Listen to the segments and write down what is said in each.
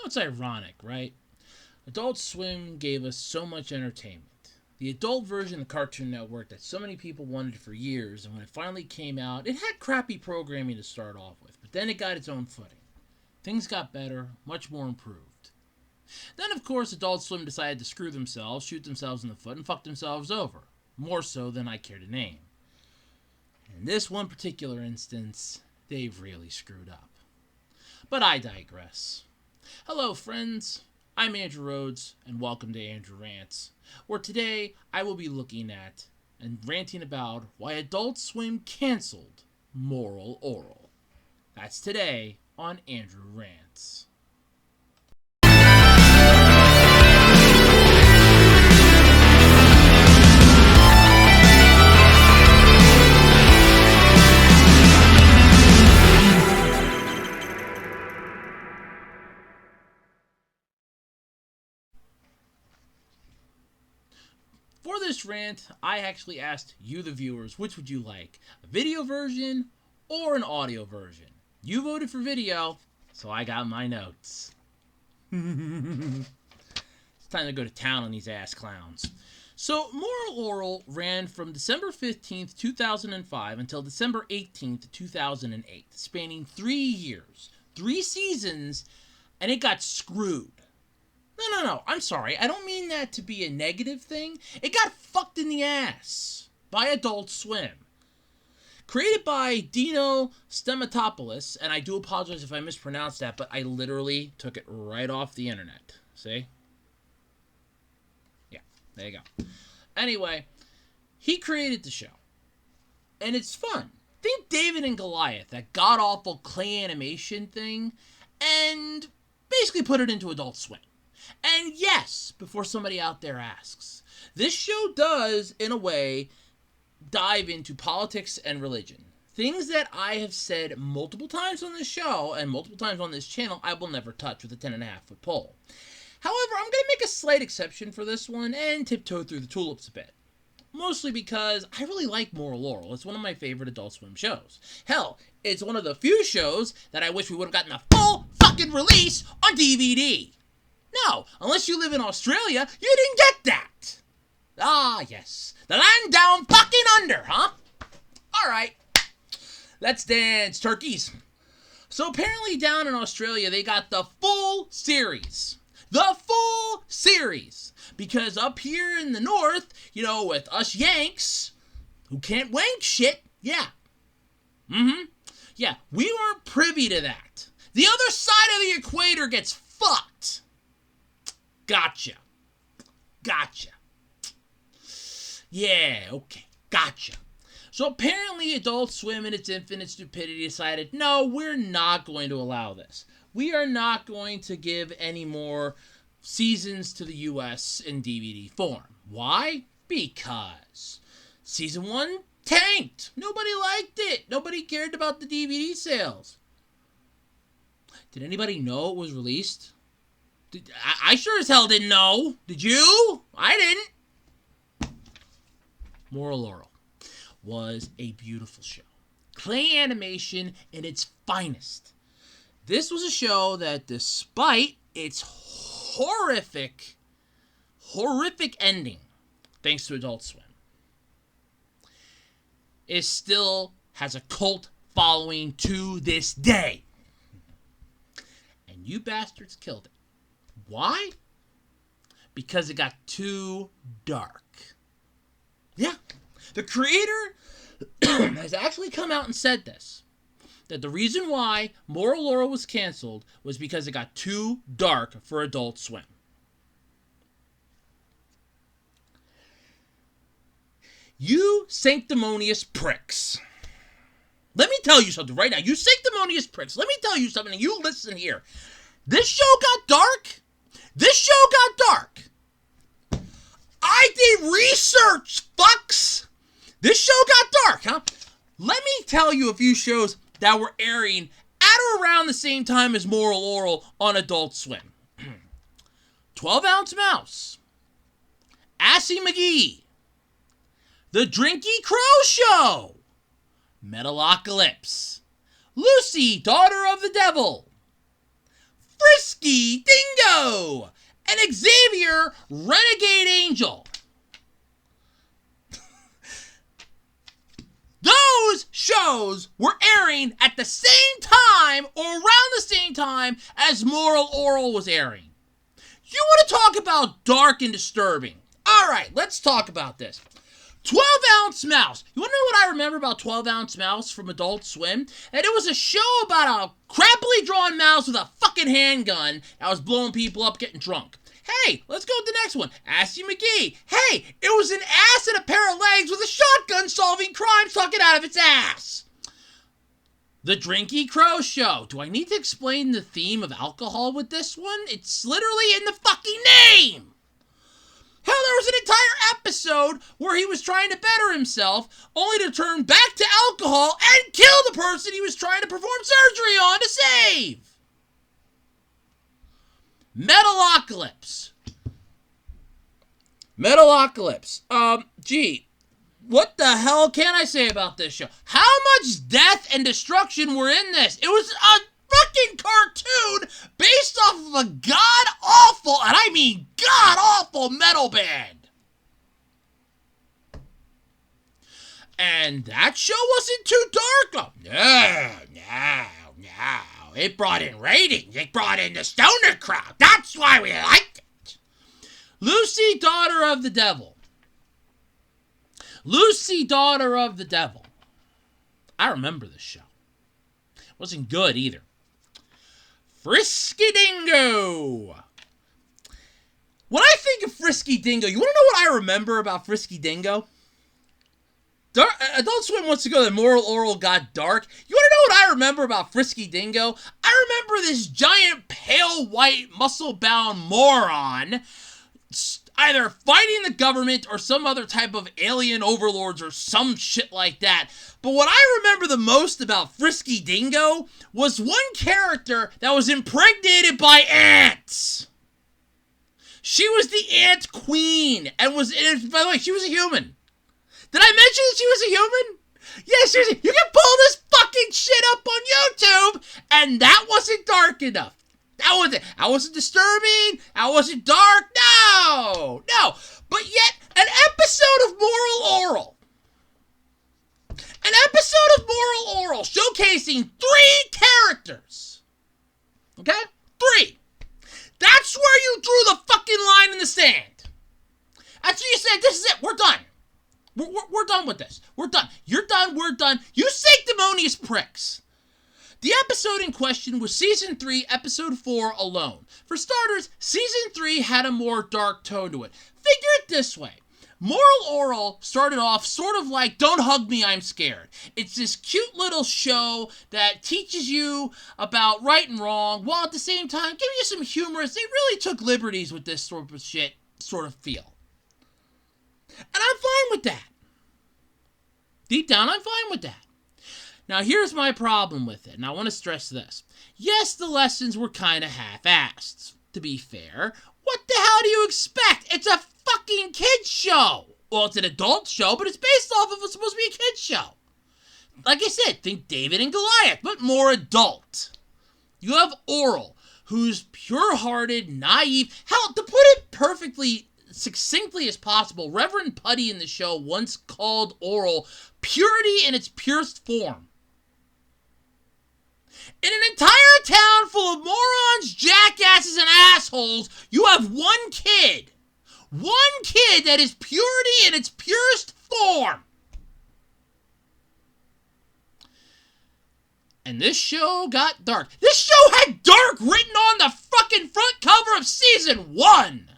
it's ironic, right? Adult Swim gave us so much entertainment. The adult version of Cartoon Network that so many people wanted for years, and when it finally came out, it had crappy programming to start off with, but then it got its own footing. Things got better, much more improved. Then, of course, Adult Swim decided to screw themselves, shoot themselves in the foot, and fuck themselves over. More so than I care to name. In this one particular instance, they've really screwed up. But I digress. Hello, friends. I'm Andrew Rhodes, and welcome to Andrew Rants, where today I will be looking at and ranting about why Adult Swim canceled Moral Orel. That's today on Andrew Rants. For this rant, I actually asked you, the viewers, which would you like? A video version or an audio version? You voted for video, so I got my notes. It's time to go to town on these ass clowns. So, Moral Orel ran from December 15th, 2005 until December 18th, 2008, spanning 3 years, 3 seasons, and it got screwed. No, I'm sorry. I don't mean that to be a negative thing. It got fucked in the ass by Adult Swim. Created by Dino Stamatopoulos, and I do apologize if I mispronounced that, but I literally took it right off the internet. See? Yeah, there you go. Anyway, he created the show. And it's fun. Think David and Goliath, that god-awful clay animation thing, and basically put it into Adult Swim. And yes, before somebody out there asks, this show does, in a way, dive into politics and religion. Things that I have said multiple times on this show and multiple times on this channel I will never touch with a 10.5-foot pole. However, I'm going to make a slight exception for this one and tiptoe through the tulips a bit. Mostly because I really like Moral Orel. It's one of my favorite Adult Swim shows. Hell, it's one of the few shows that I wish we would have gotten a full fucking release on DVD. No, unless you live in Australia, you didn't get that. Ah, yes. The land down fucking under, huh? Alright. Let's dance, turkeys. So apparently down in Australia, they got the full series. The full series. Because up here in the north, with us Yanks, who can't wank shit, yeah. Yeah, we weren't privy to that. The other side of the equator gets fucked. Gotcha. Yeah, okay, gotcha. So apparently Adult Swim in its infinite stupidity decided, no, we're not going to allow this. We are not going to give any more seasons to the US in DVD form. Why? Because Season 1 tanked. Nobody liked it. Nobody cared about the DVD sales. Did anybody know it was released? I sure as hell didn't know. Did you? I didn't. Moral Orel was a beautiful show. Clay animation in its finest. This was a show that, despite its horrific ending, thanks to Adult Swim, it still has a cult following to this day. And you bastards killed it. Why? Because it got too dark. Yeah. The creator has actually come out and said this. That the reason why Moral Orel was canceled was because it got too dark for Adult Swim. You sanctimonious pricks. Let me tell you something right now. You sanctimonious pricks. Let me tell you something and you listen here. This show got dark. This show got dark. I did research, fucks. This show got dark, huh? Let me tell you a few shows that were airing at or around the same time as Moral Orel on Adult Swim. 12-Ounce Mouse. Assy McGee. The Drinky Crow Show. Metalocalypse. Lucy, Daughter of the Devil. Frisky Dingo and Xavier Renegade Angel. Those shows were airing at the same time or around the same time as Moral Orel was airing. You want to talk about dark and disturbing? All right, let's talk about this. 12-Ounce Mouse. You want to know what I remember about 12-Ounce Mouse from Adult Swim? And it was a show about a crappily drawn mouse with a fucking handgun that was blowing people up getting drunk. Hey, let's go with the next one. Assy McGee. Hey, it was an ass and a pair of legs with a shotgun solving crime sucking out of its ass. The Drinky Crow Show. Do I need to explain the theme of alcohol with this one? It's literally in the fucking name. Hell, there was an entire episode where he was trying to better himself, only to turn back to alcohol and kill the person he was trying to perform surgery on to save. Metalocalypse. Gee, what the hell can I say about this show? How much death and destruction were in this? It was a fucking cartoon based off of a god-awful, and I mean god-awful metal band. And that show wasn't too dark. No. It brought in ratings. It brought in the stoner crowd. That's why we liked it. Lucy, Daughter of the Devil. I remember this show. Wasn't good either. Frisky Dingo. When I think of Frisky Dingo, you want to know what I remember about Frisky Dingo? Adult Swim wants to go that Moral Orel got dark. You want to know what I remember about Frisky Dingo? I remember this giant, pale, white, muscle-bound moron either fighting the government or some other type of alien overlords or some shit like that. But what I remember the most about Frisky Dingo was one character that was impregnated by ants. She was the ant queen, and by the way, she was a human. Did I mention that she was a human? Yes, seriously, you can pull this fucking shit up on YouTube, and that wasn't dark enough. That wasn't disturbing. That wasn't dark. No. But yet, an episode of Moral Orel. An episode of Moral Orel showcasing 3 characters. Okay? 3. That's where you drew the fucking line in the sand. That's where you said, this is it. We're done. We're done with this. We're done. You're done. We're done. You sanctimonious pricks. The episode in question was Season 3, Episode 4, Alone. For starters, Season 3 had a more dark tone to it. Figure it this way. Moral Orel started off sort of like Don't Hug Me, I'm Scared. It's this cute little show that teaches you about right and wrong, while at the same time giving you some humorous. They really took liberties with this sort of shit, sort of feel. And I'm fine with that. Deep down, I'm fine with that. Now, here's my problem with it, and I want to stress this. Yes, the lessons were kind of half-assed, to be fair. What the hell do you expect? It's a fucking kid's show. Well, it's an adult show, but it's based off of what's supposed to be a kid's show. Like I said, think David and Goliath, but more adult. You have Orel, who's pure-hearted, naive. Hell, to put it perfectly succinctly as possible, Reverend Putty in the show once called Orel purity in its purest form. In an entire town full of morons, jackasses, and assholes, you have one kid. One kid that is purity in its purest form. And this show got dark. This show had dark written on the fucking front cover of Season 1.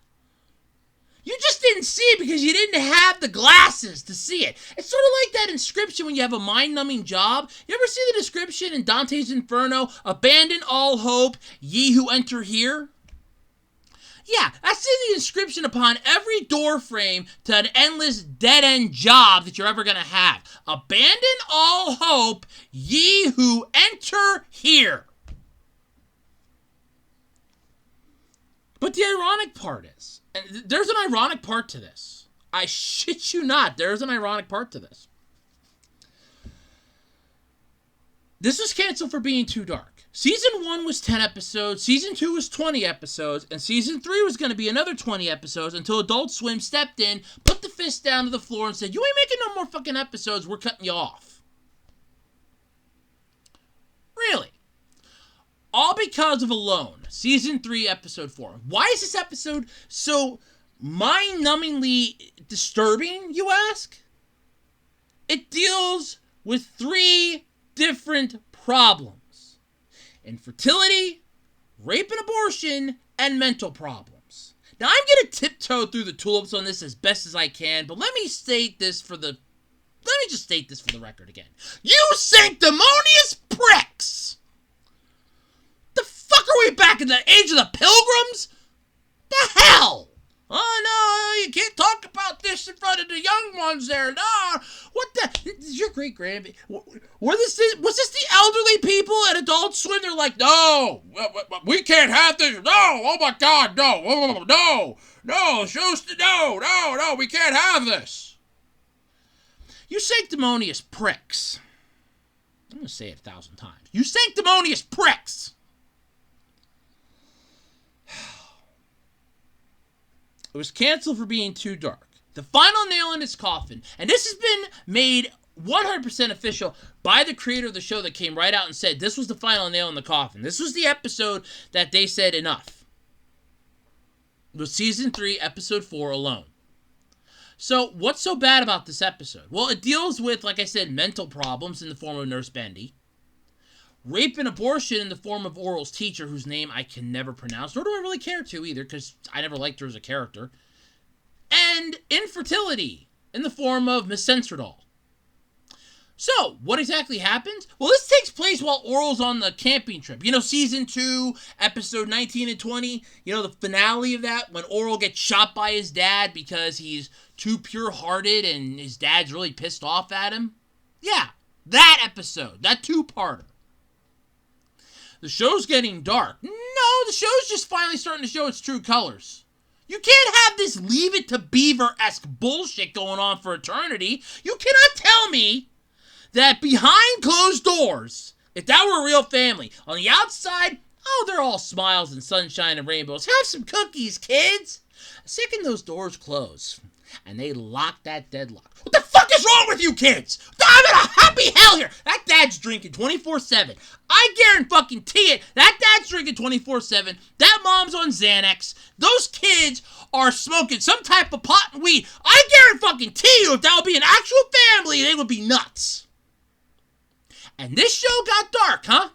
You just didn't see it because you didn't have the glasses to see it. It's sort of like that inscription when you have a mind-numbing job. You ever see the description in Dante's Inferno? Abandon all hope, ye who enter here. Yeah, that's the inscription upon every door frame to an endless dead-end job that you're ever going to have. Abandon all hope, ye who enter here. But the ironic part is, and there's an ironic part to this. I shit you not, there's an ironic part to this. This was canceled for being too dark. Season 1 was 10 episodes, Season 2 was 20 episodes, and Season 3 was going to be another 20 episodes until Adult Swim stepped in, put the fist down to the floor, and said, "You ain't making no more fucking episodes, we're cutting you off." Really. All because of Alone, Season 3, Episode 4. Why is this episode so mind-numbingly disturbing, you ask? It deals with 3 different problems. Infertility, rape and abortion, and mental problems. Now, I'm going to tiptoe through the tulips on this as best as I can, but let me just state this for the record again. You sanctimonious pricks! The fuck are we back in the age of the pilgrims? The hell? Oh, no, you can't talk about this in front of the young ones there. No, what the? Is your great-grandbaby? Was this the elderly people at Adult Swim? They're like, "No, we can't have this. No, oh my God, no, no, we can't have this." You sanctimonious pricks. I'm going to say it 1,000 times. You sanctimonious pricks. It was canceled for being too dark. The final nail in its coffin, and this has been made 100% official by the creator of the show that came right out and said this was the final nail in the coffin. This was the episode that they said enough. It was Season 3, Episode 4, Alone. So, what's so bad about this episode? Well, it deals with, like I said, mental problems in the form of Nurse Bendy. Rape and abortion in the form of Orel's teacher, whose name I can never pronounce, nor do I really care to either, because I never liked her as a character. And infertility in the form of Miss Censoredall. So, what exactly happens? Well, this takes place while Orel's on the camping trip. You know, Season 2, Episode 19 and 20, you know, the finale of that, when Orel gets shot by his dad because he's too pure-hearted and his dad's really pissed off at him? Yeah, that episode, that two-parter. The show's getting dark. No, the show's just finally starting to show its true colors. You can't have this Leave It to Beaver-esque bullshit going on for eternity. You cannot tell me that behind closed doors, if that were a real family, on the outside, oh, they're all smiles and sunshine and rainbows. Have some cookies, kids. The second those doors close and they lock that deadlock. What the fuck is wrong with you kids? I'm in a happy hell here. That dad's drinking 24/7. I guarantee it. That dad's drinking 24/7. That mom's on Xanax. Those kids are smoking some type of pot and weed. I guarantee you if that would be an actual family, they would be nuts. And this show got dark, huh?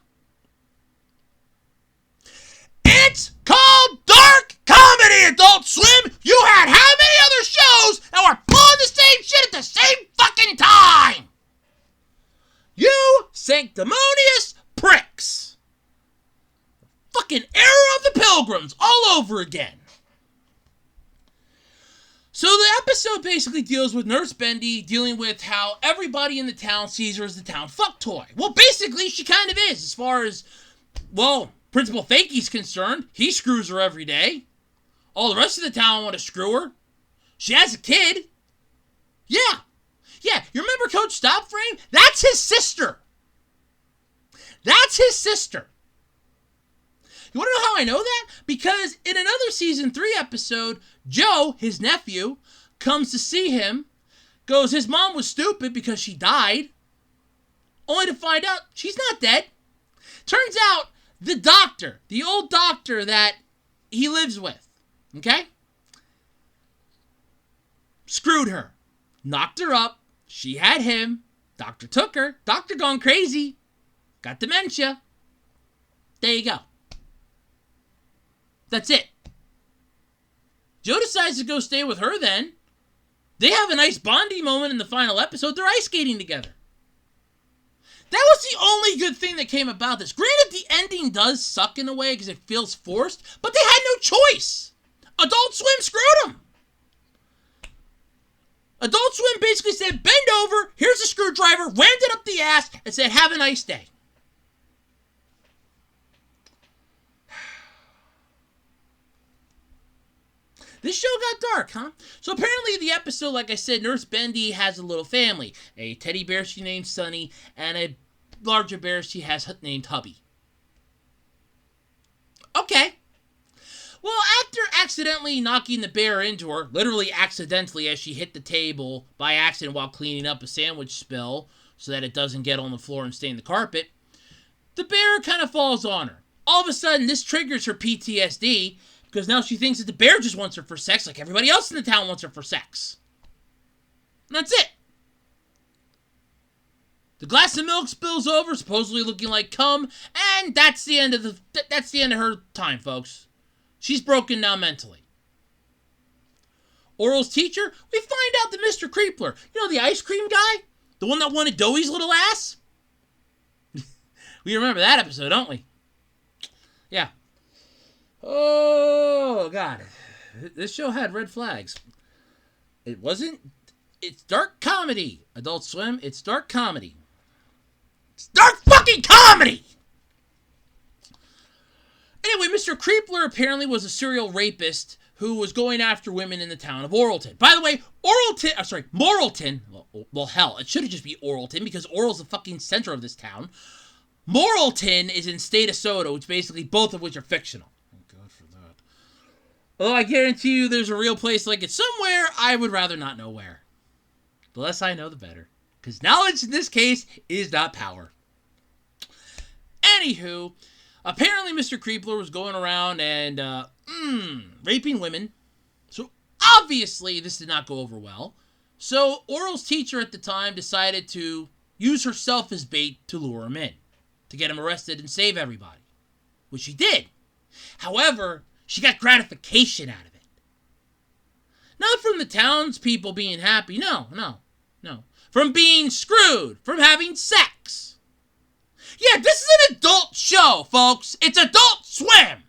It's called Dark Comedy, Adult Swim! You had how many other shows that were pulling the same shit at the same fucking time? You sanctimonious pricks! Fucking era of the Pilgrims all over again. So the episode basically deals with Nurse Bendy dealing with how everybody in the town sees her as the town fuck toy. Well, basically, she kind of is, as far as, well, Principal Fakey's concerned. He screws her every day. All the rest of the town want to screw her. She has a kid. Yeah. Yeah, you remember Coach Stopframe? That's his sister. That's his sister. You want to know how I know that? Because in another Season 3 episode, Joe, his nephew, comes to see him, goes, his mom was stupid because she died, only to find out she's not dead. Turns out, the doctor, the old doctor that he lives with, okay, screwed her, knocked her up, she had him, doctor took her, doctor gone crazy, got dementia. There you go. That's it. Joe decides to go stay with her then. They have a nice bonding moment in the final episode. They're ice skating together. That was the only good thing that came about this. Granted, the ending does suck in a way because it feels forced, but they had no choice. Adult Swim screwed them. Adult Swim basically said, bend over, here's a screwdriver, rammed it up the ass, and said, have a nice day. This show got dark, huh? So apparently the episode, like I said, Nurse Bendy has a little family. A teddy bear she named Sunny, and a larger bear she has named Hubby. Okay. Well, after accidentally knocking the bear into her, literally accidentally as she hit the table by accident while cleaning up a sandwich spill so that it doesn't get on the floor and stain the carpet, the bear kind of falls on her. All of a sudden, this triggers her PTSD because now she thinks that the bear just wants her for sex like everybody else in the town wants her for sex. And that's it. The glass of milk spills over, supposedly looking like cum, and that's the end of her time, folks. She's broken now mentally. Orel's teacher, we find out that Mr. Creepler, the ice cream guy? The one that wanted Doey's little ass? We remember that episode, don't we? Yeah. Oh, God. This show had red flags. It's dark comedy. Adult Swim, it's dark comedy. It's dark fucking comedy! Anyway, Mr. Creepler apparently was a serial rapist who was going after women in the town of Orelton. By the way, Morelton. Well, hell, it should have just be Orelton because Orel's the fucking center of this town. Morelton is in state of Soda, which basically both of which are fictional. Thank God for that. Although I guarantee you there's a real place like it somewhere, I would rather not know where. The less I know, the better. Because knowledge in this case is not power. Anywho, apparently Mr. Creepler was going around and raping women. So obviously this did not go over well. So Orel's teacher at the time decided to use herself as bait to lure him in. To get him arrested and save everybody. Which she did. However, she got gratification out of it. Not from the townspeople being happy. No. From being screwed. From having sex. Yeah, this is an adult show, folks. It's Adult Swim.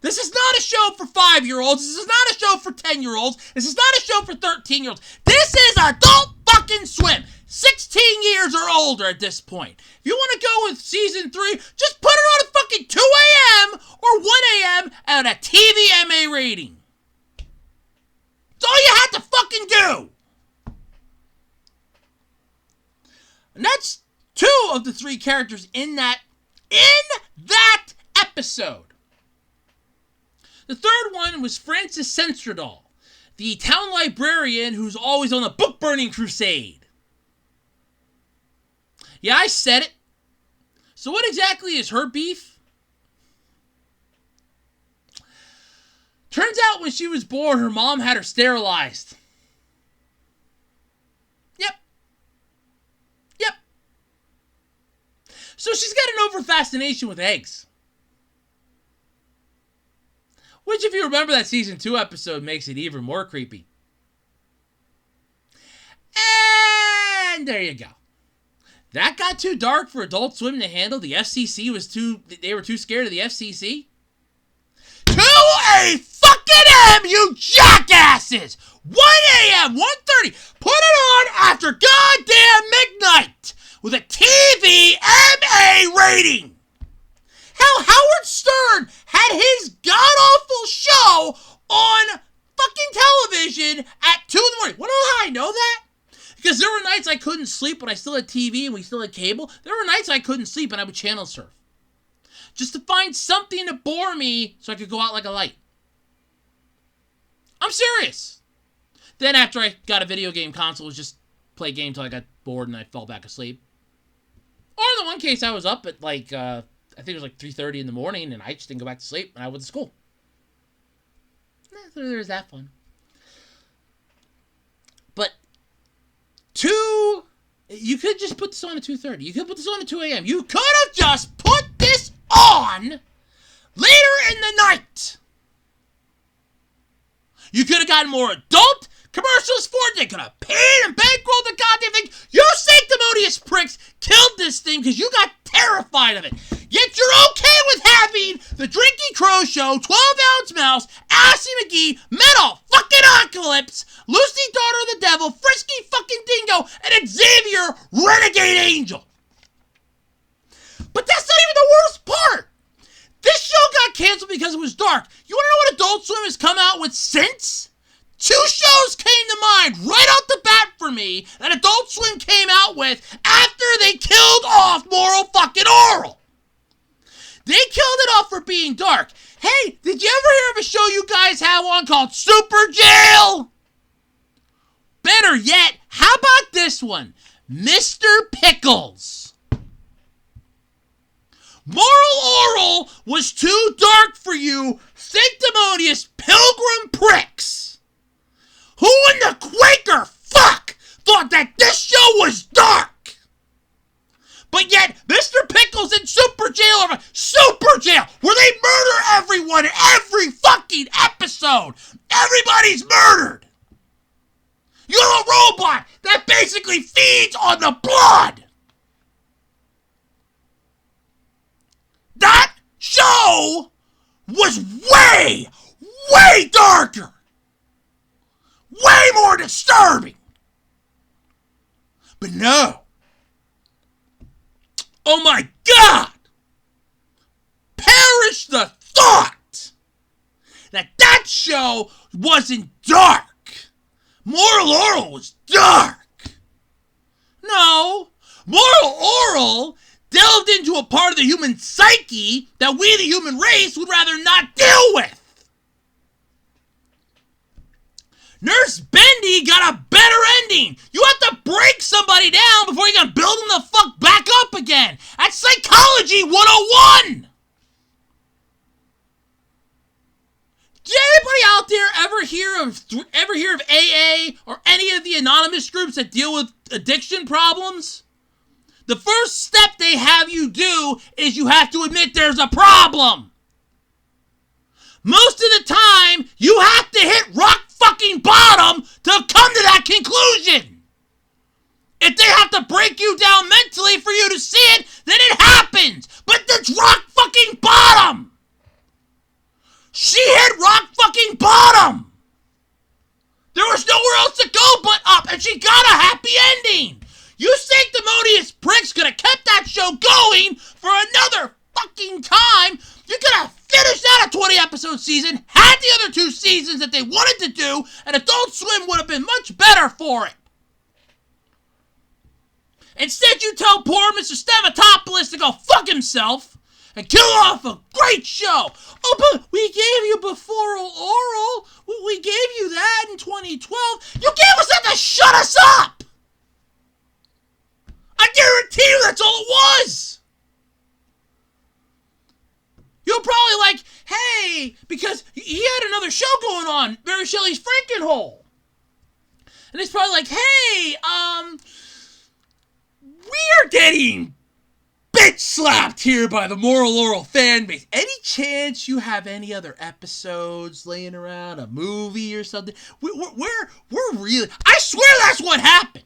This is not a show for 5-year-olds. This is not a show for 10-year-olds. This is not a show for 13-year-olds. This is Adult fucking Swim. 16 years or older at this point. If you want to go with season 3, just put it on a fucking 2 a.m. or 1 a.m. at a TVMA rating. That's all you had to fucking do. And that's 2 of the 3 characters in that episode. The third one was Francis Senstradal, the town librarian who's always on a book-burning crusade. Yeah, I said it. So what exactly is her beef? Turns out when she was born, her mom had her sterilized. Yep. So she's got an over-fascination with eggs. Which, if you remember that season 2 episode, makes it even more creepy. And there you go. That got too dark for Adult Swim to handle. The FCC they were too scared of the FCC. 2 a fucking M, you jackasses! 1 a.m., 1:30. Put it on after goddamn midnight with a TVMA rating. Hell, Howard Stern had his god-awful show on fucking television at 2 in the morning. Want to know how I know that? Because there were nights I couldn't sleep when I still had TV and we still had cable. There were nights I couldn't sleep and I would channel surf. Just to find something to bore me so I could go out like a light. I'm serious. Then after I got a video game console, it was just play game till I got bored and I fell back asleep. Or in the one case, I was up at I think it was like 3:30 in the morning and I just didn't go back to sleep and I went to school. So there's that fun. But 2, you could just put this on at 2:30. You could put this on at 2 a.m. You could have just put this on later in the night. You could have gotten more adult commercials for it. They could have paid and bankrolled the goddamn thing. You sanctimonious pricks killed this thing because you got terrified of it. Yet you're okay with having the Drinky Crow Show, 12-Ounce Mouse, Assy McGee, Metal, fucking Apocalypse, Lucy Daughter of the Devil, Frisky fucking Dingo, and Xavier Renegade Angel. But that's not even the worst part. This show got canceled because it was dark. You want to know what Adult Swim has come out with since? 2 shows came to mind right off the bat for me that Adult Swim came out with after they killed off Moral fucking Orel. They killed it off for being dark. Hey, did you ever hear of a show you guys have on called Super Jail? Better yet, how about this one? Mr. Pickles. Moral Orel was too dark for you sanctimonious pilgrim pricks. Who in the Quaker fuck thought that this show was dark? But yet, Mr. Pickles and Super Jail are Super Jail, where they murder everyone in every fucking episode. Everybody's murdered. You're a robot that basically feeds on the blood. That show was way, way darker. Way more disturbing. But no. Oh my God! Perish the thought that that show wasn't dark. Moral Orel was dark. No, Moral Orel delved into a part of the human psyche that we, the human race, would rather not deal with. Nurse Bendy got a better ending. You have to break somebody down before you can build them the fuck back up again. That's Psychology 101. Did anybody out there ever hear of AA or any of the anonymous groups that deal with addiction problems? The first step they have you do is you have to admit there's a problem. Most of the time, you have to hit rock fucking bottom to come to that conclusion. If they have to break you down mentally for you to see it, then it happens. But that's rock fucking bottom. She hit rock fucking bottom. There was nowhere else to go but up, and she got a happy ending. You sanctimonious pricks could have kept that show going for another fucking time. You could have finished out a 20-episode season, had the other 2 seasons that they wanted to do, and Adult Swim would have been much better for it. Instead, you tell poor Mr. Stamatopoulos to go fuck himself and kill off a great show. Oh, but we gave you before Oral. We gave you that in 2012. You gave us that to shut us up. I guarantee you that's all it was. You're probably like, hey, because he had another show going on, Mary Shelley's Frankenhole. And it's probably like, hey, we're getting bitch slapped here by the Moral Orel fan base. Any chance you have any other episodes laying around, a movie or something? We're really, I swear that's what happened.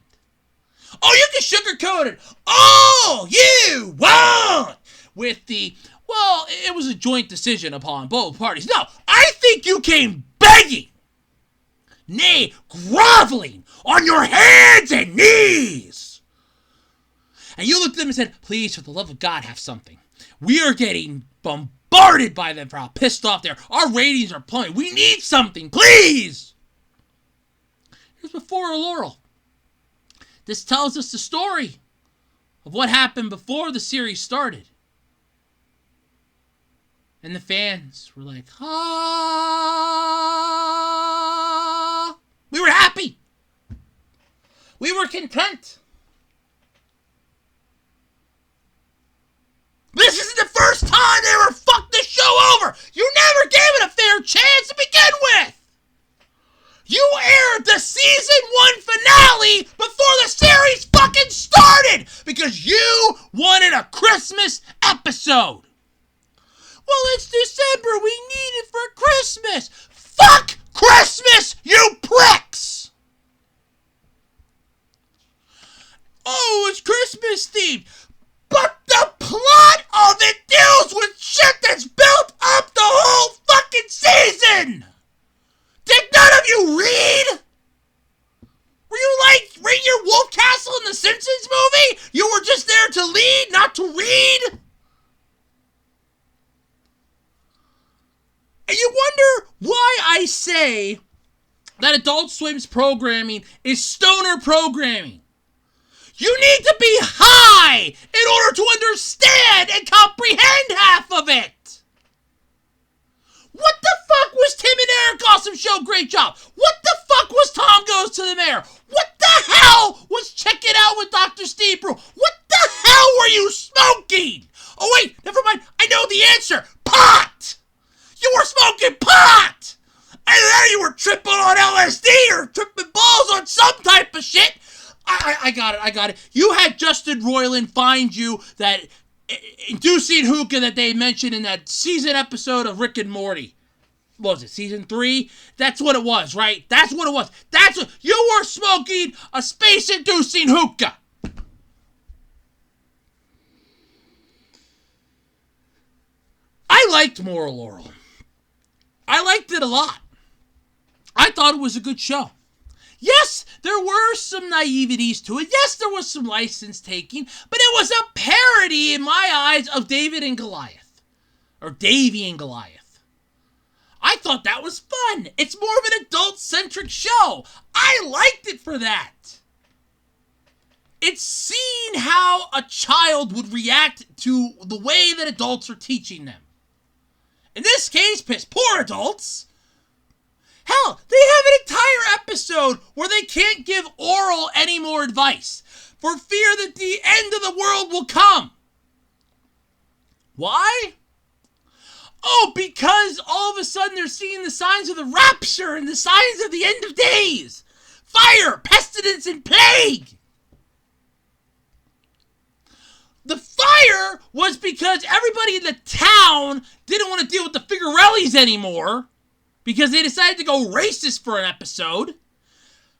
Oh, you can sugarcoat it. Oh, you won't. With the, well, it was a joint decision upon both parties. No, I think you came begging, nay, groveling on your hands and knees. And you looked at them and said, please, for the love of God, have something. We are getting bombarded by them for how pissed off they are. Our ratings are plummeting. We need something, please. Here's before Orel. This tells us the story of what happened before the series started. And the fans were like, ah. We were happy. We were content. This isn't the first time they ever fucked this show over. You never gave it a fair chance to begin with. You aired the season 1 finale before the series fucking started because you wanted a Christmas episode. Well, it's December. We need it for Christmas. Fuck Christmas, you pricks! Oh, it's Christmas themed. But the plot of it deals with shit that's built up the whole fucking season! Did none of you read? Were you like reading your Wolf Castle in the Simpsons movie? You were just there to lead, not to read? And you wonder why I say that Adult Swim's programming is stoner programming. You need to be high in order to understand and comprehend half of it. What the fuck was Tim and Eric Awesome Show? Great job. What the fuck was Tom Goes to the Mayor? What the hell was Check It Out with Dr. Steve Brew? What the hell were you smoking? Oh wait, never mind. I know the answer. Pot! You were smoking pot! And then you were tripping on LSD or tripping balls on some type of shit. I got it. You had Justin Roiland find you that inducing hookah that they mentioned in that season episode of Rick and Morty. What was it, season 3? That's what it was, right? That's what it was. That's what you were smoking, a space-inducing hookah. I liked Moral Orel. I liked it a lot. I thought it was a good show. Yes, there were some naiveties to it. Yes, there was some license taking, but it was a parody in my eyes of David and Goliath. Or Davy and Goliath. I thought that was fun. It's more of an adult-centric show. I liked it for that. It's seeing how a child would react to the way that adults are teaching them. In this case, piss poor adults. Hell, they have an entire episode where they can't give Orel any more advice for fear that the end of the world will come. Why? Oh, because all of a sudden they're seeing the signs of the rapture and the signs of the end of days. Fire, pestilence, and plague. The fire was because everybody in the town didn't want to deal with the Figarellis anymore because they decided to go racist for an episode.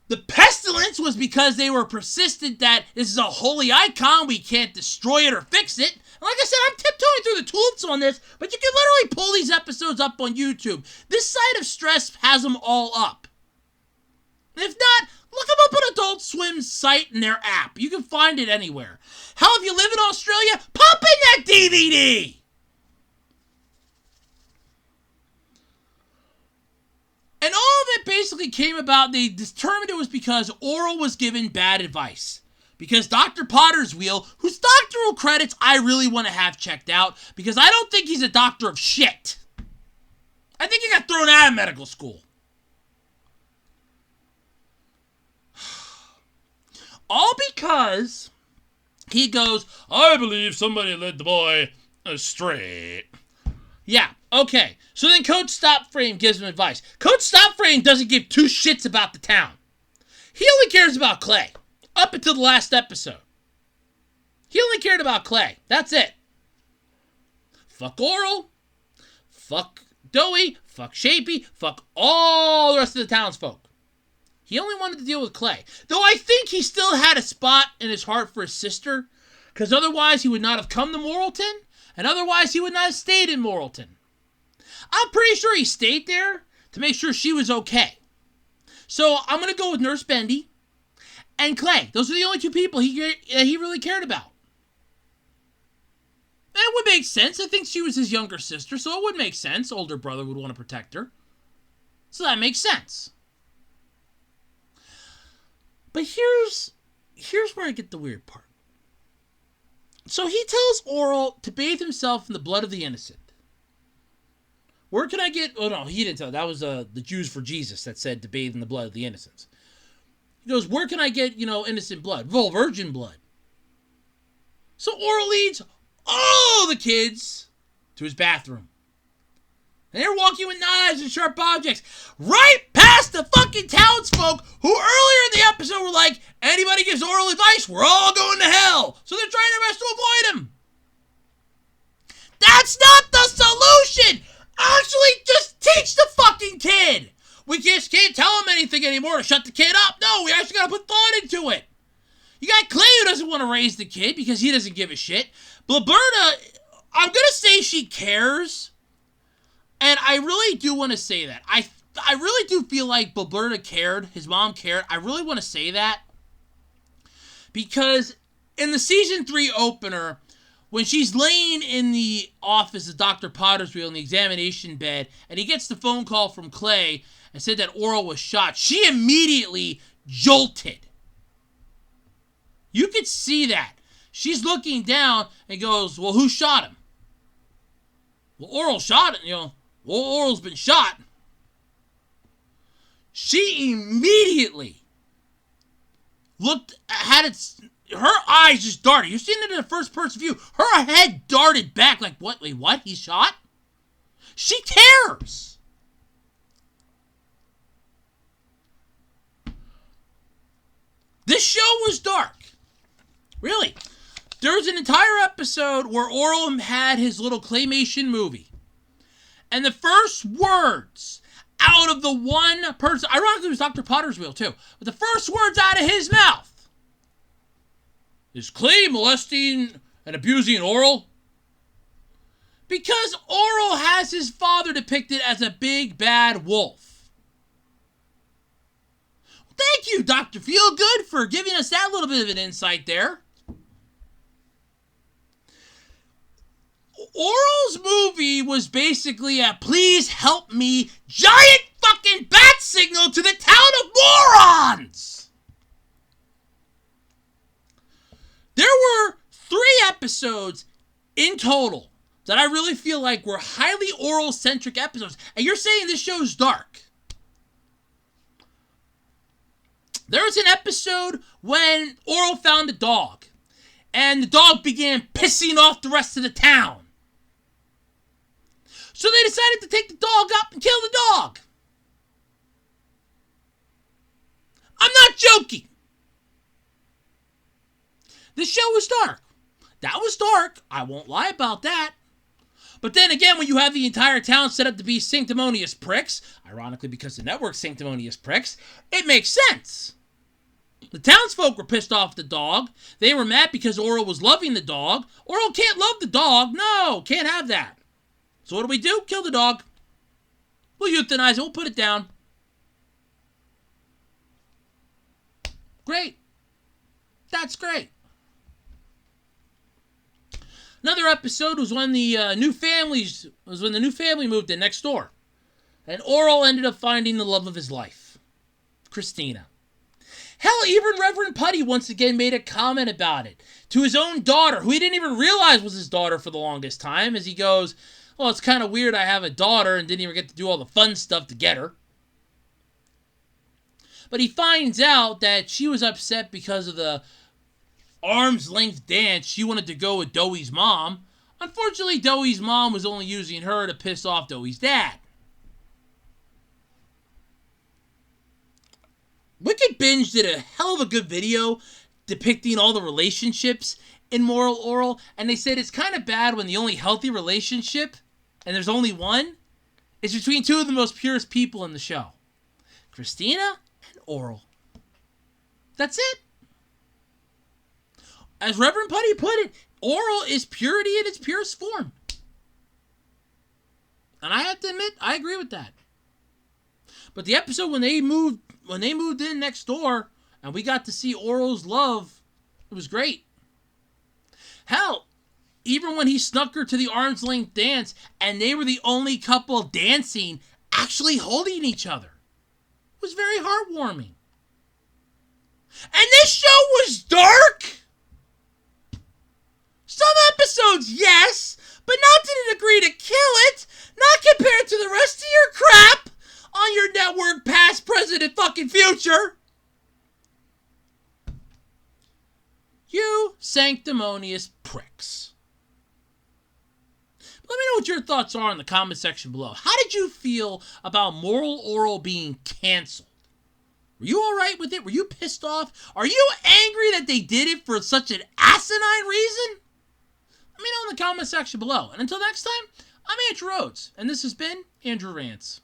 The pestilence was because they were persistent that this is a holy icon, we can't destroy it or fix it. And like I said, I'm tiptoeing through the tulips on this, but you can literally pull these episodes up on YouTube. This side of stress has them all up. If not, look them up on Adult Swim's site and their app. You can find it anywhere. Hell, if you live in Australia, pop in that DVD! And all of it basically came about, they determined it was because Orel was given bad advice. Because Dr. Potter's Wheel, whose doctoral credits I really want to have checked out, because I don't think he's a doctor of shit. I think he got thrown out of medical school. All because he goes, I believe somebody led the boy astray. Yeah, okay. So then Coach Stopframe gives him advice. Coach Stopframe doesn't give two shits about the town. He only cares about Clay. Up until the last episode. He only cared about Clay. That's it. Fuck Orel. Fuck Doughy. Fuck Shapey. Fuck all the rest of the townsfolk. He only wanted to deal with Clay. Though I think he still had a spot in his heart for his sister. Because otherwise he would not have come to Moralton. And otherwise he would not have stayed in Moralton. I'm pretty sure he stayed there to make sure she was okay. So I'm going to go with Nurse Bendy and Clay. Those are the only two people he really cared about. And it would make sense. I think she was his younger sister, so it would make sense. Older brother would want to protect her. So that makes sense. But here's where I get the weird part. So he tells Orel to bathe himself in the blood of the innocent. Where can I get... Oh, no, he didn't tell. That was the Jews for Jesus that said to bathe in the blood of the innocents. He goes, where can I get, innocent blood? Well, virgin blood. So Orel leads all the kids to his bathroom. And they're walking with knives and sharp objects. Right past the fucking townsfolk who earlier in the episode were like, anybody gives Orel advice, we're all going to hell. So they're trying their best to avoid him. That's not the solution. Actually, just teach the fucking kid. We just can't tell him anything anymore to shut the kid up. No, we actually got to put thought into it. You got Clay who doesn't want to raise the kid because he doesn't give a shit. Blaberta, I'm going to say she cares. And I really do want to say that. I really do feel like Blaberta cared. His mom cared. I really want to say that. Because in the season 3 opener, when she's laying in the office of Dr. Potter's Wheel in the examination bed, and he gets the phone call from Clay and said that Orel was shot, she immediately jolted. You could see that. She's looking down and goes, well, who shot him? Well, Orel shot him, Well, Orel's been shot. She immediately her eyes just darted. You're seeing it in a first person view. Her head darted back like, what? Wait, what? He's shot? She cares. This show was dark. Really. There was an entire episode where Orel had his little claymation movie. And the first words out of the one person, ironically it was Dr. Potter's wheel too, but the first words out of his mouth is Clay molesting and abusing Orel? Because Orel has his father depicted as a big bad wolf. Thank you, Dr. Feelgood, for giving us that little bit of an insight there. Orel's movie was basically a please help me giant fucking bat signal to the town of morons. There were 3 episodes in total that I really feel like were highly Orel-centric episodes. And you're saying this show's dark. There was an episode when Orel found a dog. And the dog began pissing off the rest of the town. So they decided to take the dog up and kill the dog. I'm not joking. This show was dark. That was dark. I won't lie about that. But then again, when you have the entire town set up to be sanctimonious pricks, ironically because the network's sanctimonious pricks, it makes sense. The townsfolk were pissed off at the dog. They were mad because Orel was loving the dog. Orel can't love the dog. No, can't have that. So what do? Kill the dog. We'll euthanize it. We'll put it down. Great. That's great. Another episode was when the new family moved in next door. And Orel ended up finding the love of his life. Christina. Hell, even Reverend Putty once again made a comment about it to his own daughter, who he didn't even realize was his daughter for the longest time, as he goes, well, it's kind of weird I have a daughter and didn't even get to do all the fun stuff to get her. But he finds out that she was upset because of the arm's length dance. She wanted to go with Doey's mom. Unfortunately, Doey's mom was only using her to piss off Doey's dad. Wicked Binge did a hell of a good video depicting all the relationships in Moral Orel, and they said it's kind of bad when the only healthy relationship, and there's only one, is between 2 of the most purest people in the show. Christina and Orel. That's it. As Reverend Putty put it, Orel is purity in its purest form. And I have to admit, I agree with that. But the episode when they moved in next door and we got to see Orel's love, it was great. Hell, even when he snuck her to the arm's length dance and they were the only couple dancing, actually holding each other, it was very heartwarming. And this show was dark. Some episodes, yes, but not to the degree to kill it. Not compared to the rest of your crap on your network, past, present, and fucking future. You sanctimonious pricks. Let me know what your thoughts are in the comment section below. How did you feel about Moral Orel being canceled? Were you alright with it? Were you pissed off? Are you angry that they did it for such an asinine reason? Let me know in the comment section below. And until next time, I'm Andrew Rhodes, and this has been Andrew Rants.